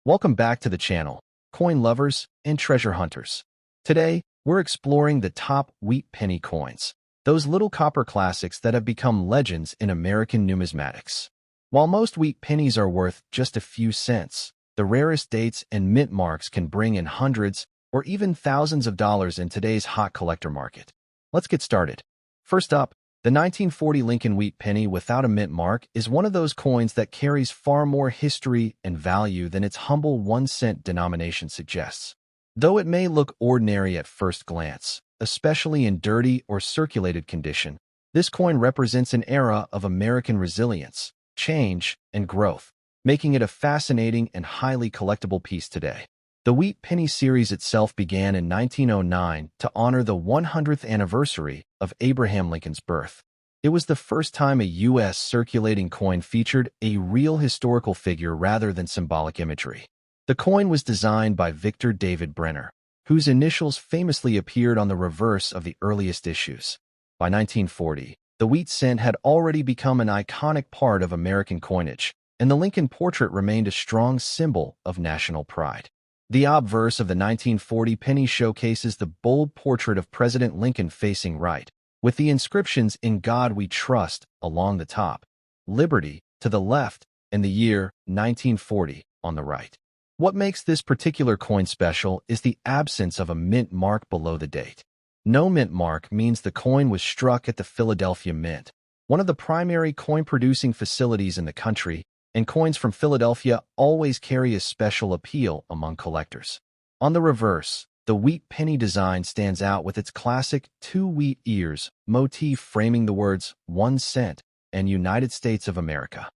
Welcome back to the channel, coin lovers and treasure hunters. Today, we're exploring the top wheat penny coins, those little copper classics that have become legends in American numismatics. While most wheat pennies are worth just a few cents, the rarest dates and mint marks can bring in hundreds or even thousands of dollars in today's hot collector market. Let's get started. First up, the 1940 Lincoln wheat penny without a mint mark is one of those coins that carries far more history and value than its humble 1-cent denomination suggests. Though it may look ordinary at first glance, especially in dirty or circulated condition, this coin represents an era of American resilience, change, and growth, making it a fascinating and highly collectible piece today. The Wheat Penny series itself began in 1909 to honor the 100th anniversary of Abraham Lincoln's birth. It was the first time a U.S. circulating coin featured a real historical figure rather than symbolic imagery. The coin was designed by Victor David Brenner, whose initials famously appeared on the reverse of the earliest issues. By 1940, the wheat cent had already become an iconic part of American coinage, and the Lincoln portrait remained a strong symbol of national pride. The obverse of the 1940 penny showcases the bold portrait of President Lincoln facing right, with the inscriptions "In God We Trust" along the top, "Liberty" to the left, and the year 1940 on the right. What makes this particular coin special is the absence of a mint mark below the date. No mint mark means the coin was struck at the Philadelphia Mint, one of the primary coin-producing facilities in the country, and coins from Philadelphia always carry a special appeal among collectors. On the reverse, the wheat penny design stands out with its classic two wheat ears motif framing the words 1 cent and United States of America.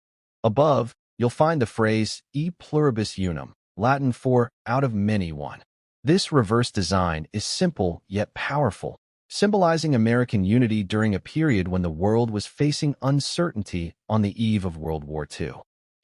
Above, you'll find the phrase e pluribus unum, Latin for out of many one. This reverse design is simple yet powerful, symbolizing American unity during a period when the world was facing uncertainty on the eve of World War II.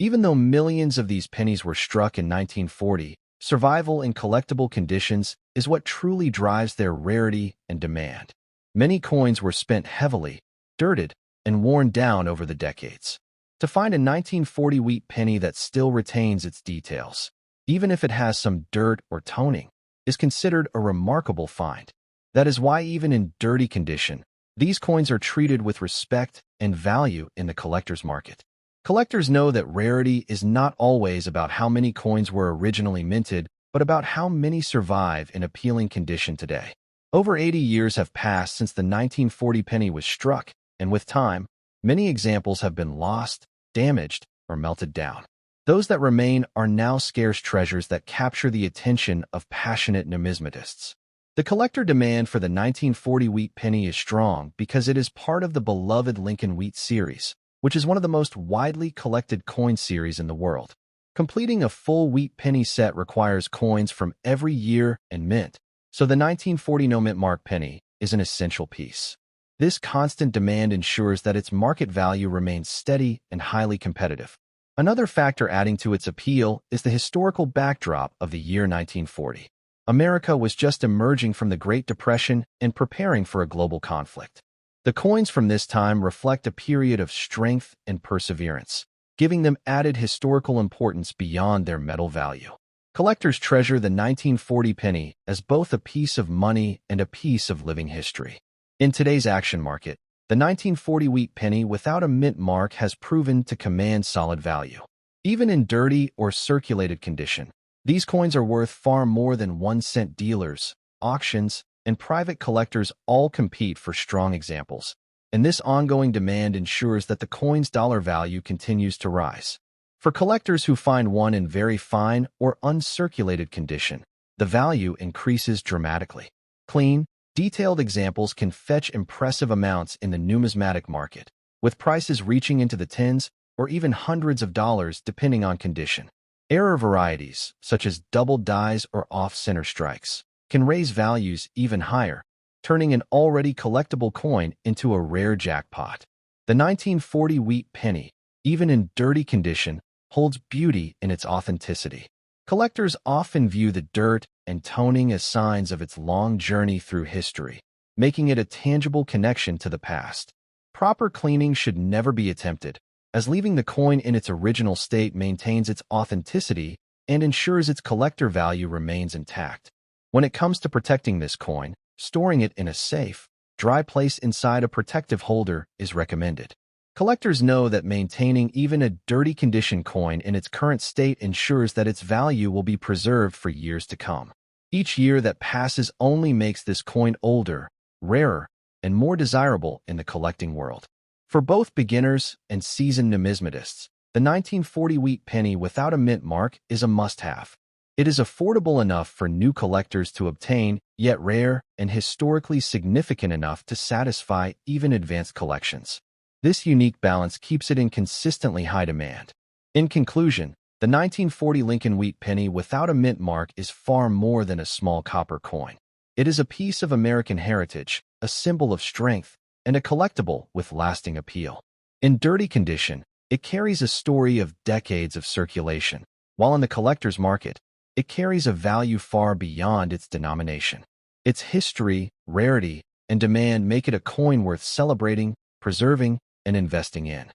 Even though millions of these pennies were struck in 1940, survival in collectible conditions is what truly drives their rarity and demand. Many coins were spent heavily, dirted, and worn down over the decades. To find a 1940 wheat penny that still retains its details, even if it has some dirt or toning, is considered a remarkable find. That is why even in dirty condition, these coins are treated with respect and value in the collector's market. Collectors know that rarity is not always about how many coins were originally minted, but about how many survive in appealing condition today. Over 80 years have passed since the 1940 penny was struck, and with time, many examples have been lost, damaged, or melted down. Those that remain are now scarce treasures that capture the attention of passionate numismatists. The collector demand for the 1940 wheat penny is strong because it is part of the beloved Lincoln Wheat series, which is one of the most widely collected coin series in the world. Completing a full wheat penny set requires coins from every year and mint, so the 1940 no-mint mark penny is an essential piece. This constant demand ensures that its market value remains steady and highly competitive. Another factor adding to its appeal is the historical backdrop of the year 1940. America was just emerging from the Great Depression and preparing for a global conflict. The coins from this time reflect a period of strength and perseverance, giving them added historical importance beyond their metal value. Collectors treasure the 1940 penny as both a piece of money and a piece of living history. In today's action market, the 1940 wheat penny without a mint mark has proven to command solid value. Even in dirty or circulated condition, these coins are worth far more than 1-cent. Dealers, auctions, and private collectors all compete for strong examples, and this ongoing demand ensures that the coin's dollar value continues to rise. For collectors who find one in very fine or uncirculated condition, the value increases dramatically. Clean, detailed examples can fetch impressive amounts in the numismatic market, with prices reaching into the tens or even hundreds of dollars depending on condition. Error varieties, such as double dies or off-center strikes, can raise values even higher, turning an already collectible coin into a rare jackpot. The 1940 wheat penny, even in dirty condition, holds beauty in its authenticity. Collectors often view the dirt and toning as signs of its long journey through history, making it a tangible connection to the past. Proper cleaning should never be attempted, as leaving the coin in its original state maintains its authenticity and ensures its collector value remains intact. When it comes to protecting this coin, storing it in a safe, dry place inside a protective holder is recommended. Collectors know that maintaining even a dirty condition coin in its current state ensures that its value will be preserved for years to come. Each year that passes only makes this coin older, rarer, and more desirable in the collecting world. For both beginners and seasoned numismatists, the 1940 wheat penny without a mint mark is a must-have. It is affordable enough for new collectors to obtain, yet rare and historically significant enough to satisfy even advanced collections. This unique balance keeps it in consistently high demand. In conclusion, the 1940 Lincoln wheat penny without a mint mark is far more than a small copper coin. It is a piece of American heritage, a symbol of strength, and a collectible with lasting appeal. In dirty condition, it carries a story of decades of circulation, while in the collector's market, it carries a value far beyond its denomination. Its history, rarity, and demand make it a coin worth celebrating, preserving, and investing in.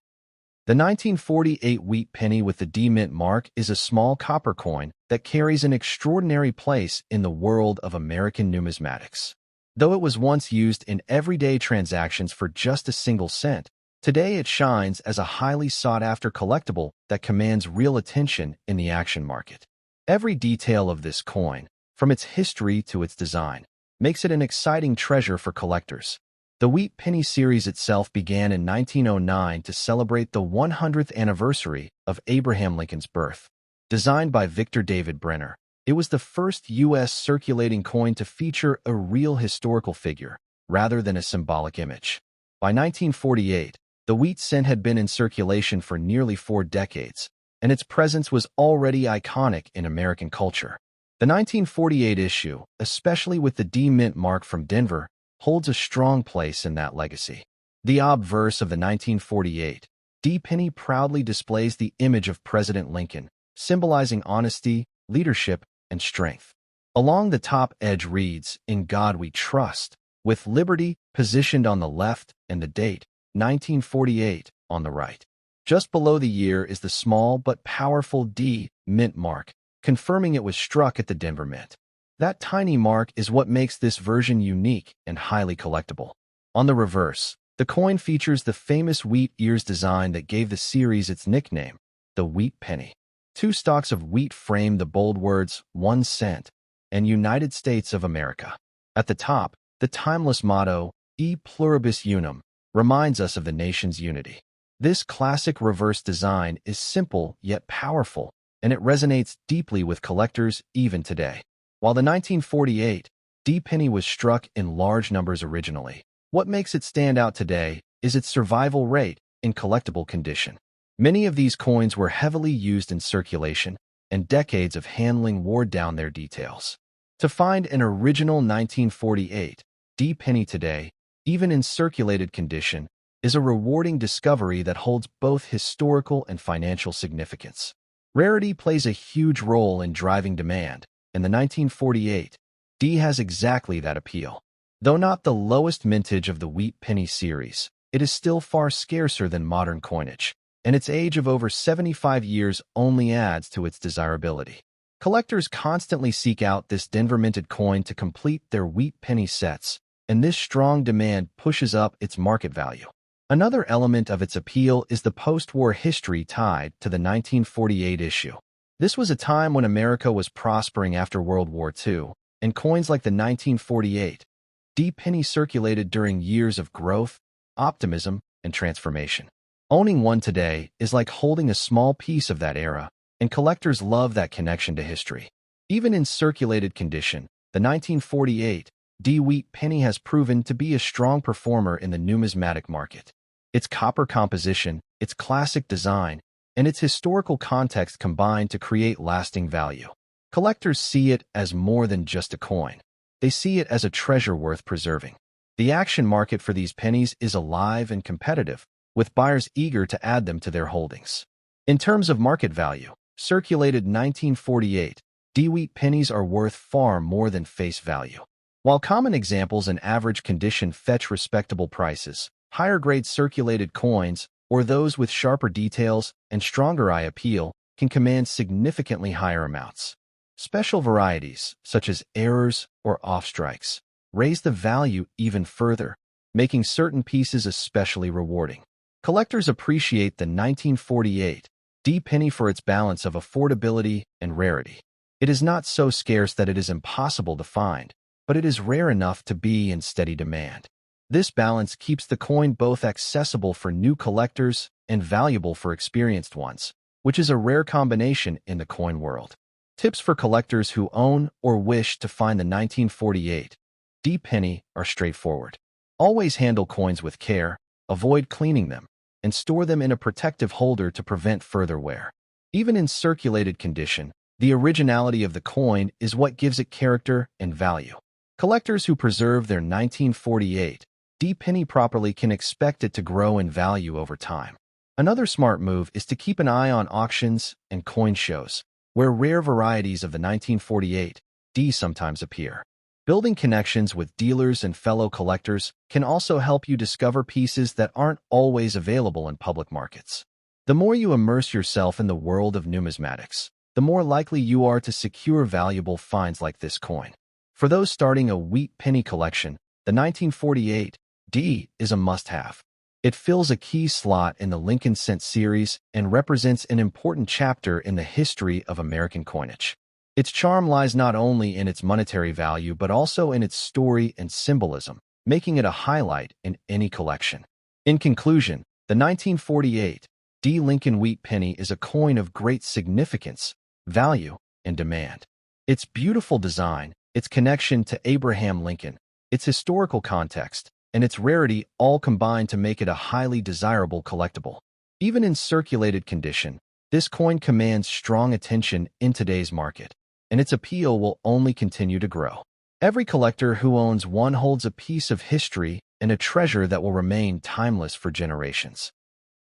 The 1948 wheat penny with the D mint mark is a small copper coin that carries an extraordinary place in the world of American numismatics. Though it was once used in everyday transactions for just a single cent, today it shines as a highly sought-after collectible that commands real attention in the action market. Every detail of this coin, from its history to its design, makes it an exciting treasure for collectors. The Wheat Penny series itself began in 1909 to celebrate the 100th anniversary of Abraham Lincoln's birth. Designed by Victor David Brenner, it was the first U.S. circulating coin to feature a real historical figure, rather than a symbolic image. By 1948, the wheat cent had been in circulation for nearly 4 decades, and its presence was already iconic in American culture. The 1948 issue, especially with the D mint mark from Denver, holds a strong place in that legacy. The obverse of the 1948 D penny proudly displays the image of President Lincoln, symbolizing honesty, leadership, and strength. Along the top edge reads, "In God We Trust," with liberty positioned on the left and the date, 1948, on the right. Just below the year is the small but powerful D mint mark, confirming it was struck at the Denver Mint. That tiny mark is what makes this version unique and highly collectible. On the reverse, the coin features the famous wheat ears design that gave the series its nickname, the Wheat Penny. 2 stalks of wheat frame the bold words, 1 cent, and United States of America. At the top, the timeless motto, E pluribus unum, reminds us of the nation's unity. This classic reverse design is simple yet powerful, and it resonates deeply with collectors even today. While the 1948 D penny was struck in large numbers originally, what makes it stand out today is its survival rate in collectible condition. Many of these coins were heavily used in circulation, and decades of handling wore down their details. To find an original 1948 D penny today, even in circulated condition, is a rewarding discovery that holds both historical and financial significance. Rarity plays a huge role in driving demand, and the 1948 D has exactly that appeal. Though not the lowest mintage of the Wheat Penny series, it is still far scarcer than modern coinage, and its age of over 75 years only adds to its desirability. Collectors constantly seek out this Denver-minted coin to complete their Wheat Penny sets, and this strong demand pushes up its market value. Another element of its appeal is the post-war history tied to the 1948 issue. This was a time when America was prospering after World War II, and coins like the 1948 D penny circulated during years of growth, optimism, and transformation. Owning one today is like holding a small piece of that era, and collectors love that connection to history. Even in circulated condition, the 1948 D Wheat Penny has proven to be a strong performer in the numismatic market. Its copper composition, its classic design, and its historical context combine to create lasting value. Collectors see it as more than just a coin. They see it as a treasure worth preserving. The action market for these pennies is alive and competitive, with buyers eager to add them to their holdings. In terms of market value, circulated 1948 D Wheat pennies are worth far more than face value. While common examples in average condition fetch respectable prices, higher-grade circulated coins, or those with sharper details and stronger eye appeal, can command significantly higher amounts. Special varieties, such as errors or off-strikes, raise the value even further, making certain pieces especially rewarding. Collectors appreciate the 1948 D penny for its balance of affordability and rarity. It is not so scarce that it is impossible to find, but it is rare enough to be in steady demand. This balance keeps the coin both accessible for new collectors and valuable for experienced ones, which is a rare combination in the coin world. Tips for collectors who own or wish to find the 1948 D penny are straightforward. Always handle coins with care, avoid cleaning them, and store them in a protective holder to prevent further wear. Even in circulated condition, the originality of the coin is what gives it character and value. Collectors who preserve their 1948 D penny properly can expect it to grow in value over time. Another smart move is to keep an eye on auctions and coin shows, where rare varieties of the 1948 D sometimes appear. Building connections with dealers and fellow collectors can also help you discover pieces that aren't always available in public markets. The more you immerse yourself in the world of numismatics, the more likely you are to secure valuable finds like this coin. For those starting a wheat penny collection, the 1948 D is a must-have. It fills a key slot in the Lincoln Cent series and represents an important chapter in the history of American coinage. Its charm lies not only in its monetary value but also in its story and symbolism, making it a highlight in any collection. In conclusion, the 1948 D Lincoln Wheat Penny is a coin of great significance, value, and demand. Its beautiful design, its connection to Abraham Lincoln, its historical context, and its rarity all combine to make it a highly desirable collectible. Even in circulated condition, this coin commands strong attention in today's market, and its appeal will only continue to grow. Every collector who owns one holds a piece of history and a treasure that will remain timeless for generations.